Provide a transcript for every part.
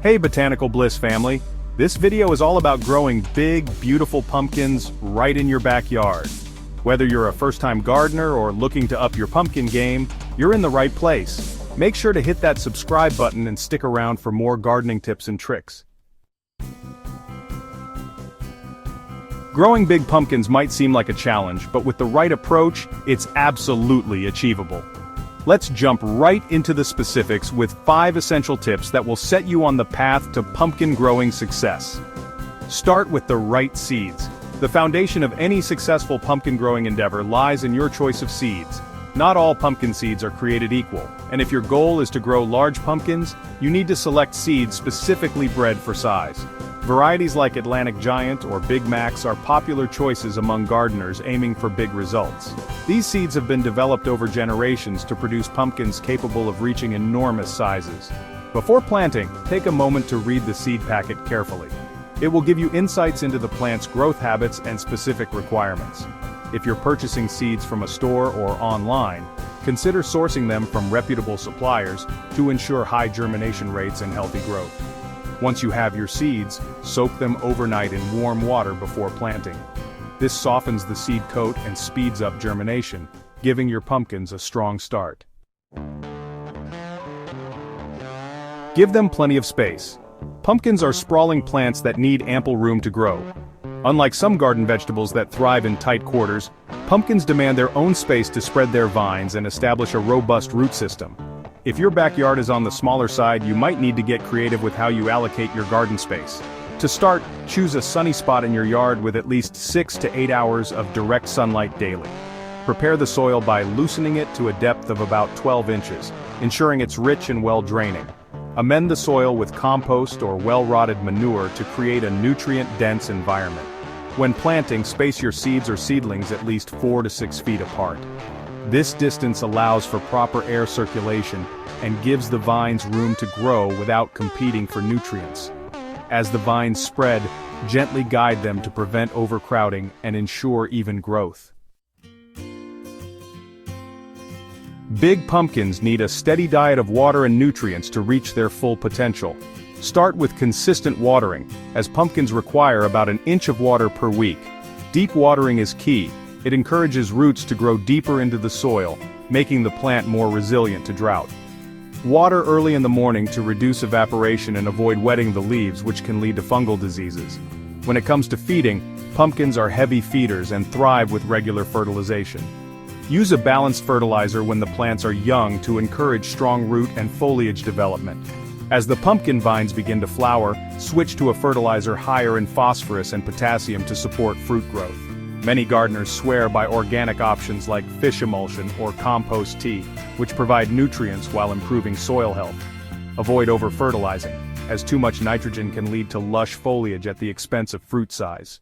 Hey Botanical Bliss family! This video is all about growing big, beautiful pumpkins right in your backyard. Whether you're a first-time gardener or looking to up your pumpkin game, you're in the right place. Make sure to hit that subscribe button and stick around for more gardening tips and tricks. Growing big pumpkins might seem like a challenge, but with the right approach, it's absolutely achievable. Let's jump right into the specifics with 5 essential tips that will set you on the path to pumpkin growing success. Start with the right seeds. The foundation of any successful pumpkin growing endeavor lies in your choice of seeds. Not all pumpkin seeds are created equal, and if your goal is to grow large pumpkins, you need to select seeds specifically bred for size. Varieties like Atlantic Giant or Big Macs are popular choices among gardeners aiming for big results. These seeds have been developed over generations to produce pumpkins capable of reaching enormous sizes. Before planting, take a moment to read the seed packet carefully. It will give you insights into the plant's growth habits and specific requirements. If you're purchasing seeds from a store or online, consider sourcing them from reputable suppliers to ensure high germination rates and healthy growth. Once you have your seeds, soak them overnight in warm water before planting. This softens the seed coat and speeds up germination, giving your pumpkins a strong start. Give them plenty of space. Pumpkins are sprawling plants that need ample room to grow. Unlike some garden vegetables that thrive in tight quarters, pumpkins demand their own space to spread their vines and establish a robust root system. If your backyard is on the smaller side, you might need to get creative with how you allocate your garden space. To start, choose a sunny spot in your yard with at least 6 to 8 hours of direct sunlight daily. Prepare the soil by loosening it to a depth of about 12 inches, ensuring it's rich and well draining. Amend the soil with compost or well-rotted manure to create a nutrient-dense environment. When planting, space your seeds or seedlings at least 4 to 6 feet apart. This distance allows for proper air circulation and gives the vines room to grow without competing for nutrients. As the vines spread, gently guide them to prevent overcrowding and ensure even growth. Big pumpkins need a steady diet of water and nutrients to reach their full potential. Start with consistent watering, as pumpkins require about an inch of water per week. Deep watering is key. It encourages roots to grow deeper into the soil, making the plant more resilient to drought. Water early in the morning to reduce evaporation and avoid wetting the leaves, which can lead to fungal diseases. When it comes to feeding, pumpkins are heavy feeders and thrive with regular fertilization. Use a balanced fertilizer when the plants are young to encourage strong root and foliage development. As the pumpkin vines begin to flower, switch to a fertilizer higher in phosphorus and potassium to support fruit growth. Many gardeners swear by organic options like fish emulsion or compost tea, which provide nutrients while improving soil health. Avoid over-fertilizing, as too much nitrogen can lead to lush foliage at the expense of fruit size.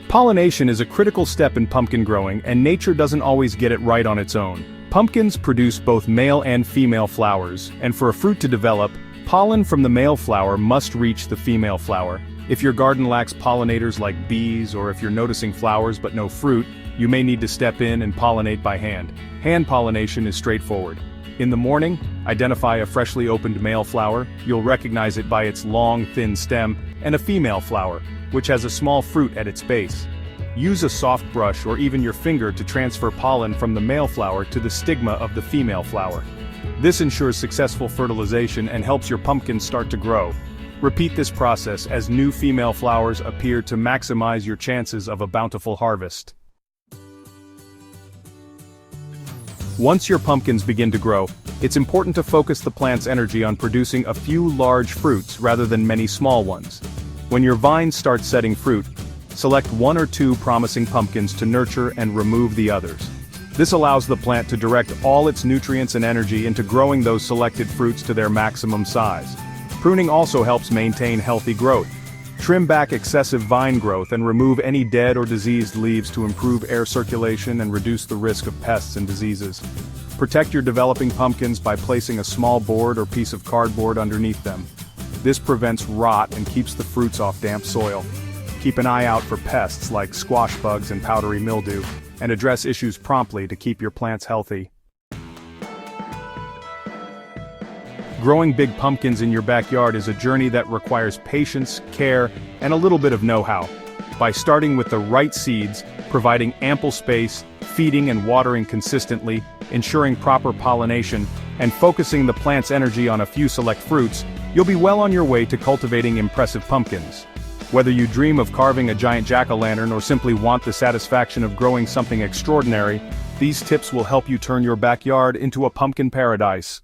Pollination is a critical step in pumpkin growing, and nature doesn't always get it right on its own. Pumpkins produce both male and female flowers, and for a fruit to develop, pollen from the male flower must reach the female flower. If your garden lacks pollinators like bees, or if you're noticing flowers but no fruit, you may need to step in and pollinate by hand. Hand pollination is straightforward. In the morning, identify a freshly opened male flower. You'll recognize it by its long, thin stem, and a female flower, which has a small fruit at its base. Use a soft brush or even your finger to transfer pollen from the male flower to the stigma of the female flower. This ensures successful fertilization and helps your pumpkins start to grow. Repeat this process as new female flowers appear to maximize your chances of a bountiful harvest. Once your pumpkins begin to grow, it's important to focus the plant's energy on producing a few large fruits rather than many small ones. When your vines start setting fruit, select 1 or 2 promising pumpkins to nurture and remove the others. This allows the plant to direct all its nutrients and energy into growing those selected fruits to their maximum size. Pruning also helps maintain healthy growth. Trim back excessive vine growth and remove any dead or diseased leaves to improve air circulation and reduce the risk of pests and diseases. Protect your developing pumpkins by placing a small board or piece of cardboard underneath them. This prevents rot and keeps the fruits off damp soil. Keep an eye out for pests like squash bugs and powdery mildew, and address issues promptly to keep your plants healthy. Growing big pumpkins in your backyard is a journey that requires patience, care, and a little bit of know-how. By starting with the right seeds, providing ample space, feeding and watering consistently, ensuring proper pollination, and focusing the plant's energy on a few select fruits, you'll be well on your way to cultivating impressive pumpkins. Whether you dream of carving a giant jack-o'-lantern or simply want the satisfaction of growing something extraordinary, these tips will help you turn your backyard into a pumpkin paradise.